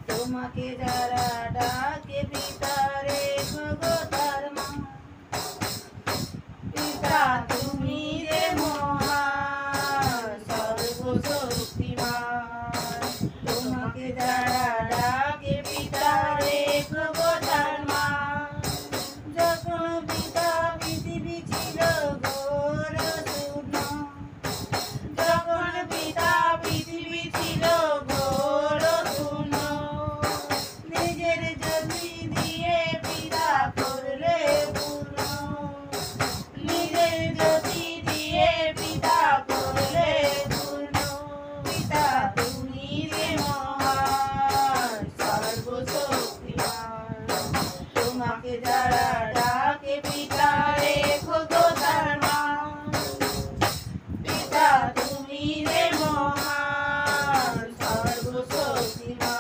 তোমাকে যারা ডাকে পিতা রেখো গো তার মা। পিতা তুমি যে মহান সর্বশক্তিমান, তোমাকে যারা ডাকে পিতা রেখো গো তার মা। যখন পিতা পৃথিবী ছিল ঘোর শূন্য, যখন পিতা পৃথিবী ছিল ঘোর শূন্য, নিজের জ্যোতি দিয়ে পিতা করলে পূর্ণ, নিজের জ্যোতি দিয়ে পিতা করলে পূর্ণ। পিতা তুমি যে মহান সর্বশক্তিমান, তোমাকে যারা ডাকে পিতা রেখো গো তার মা। পিতা তুমি যে মহান সর্বশক্তিমান।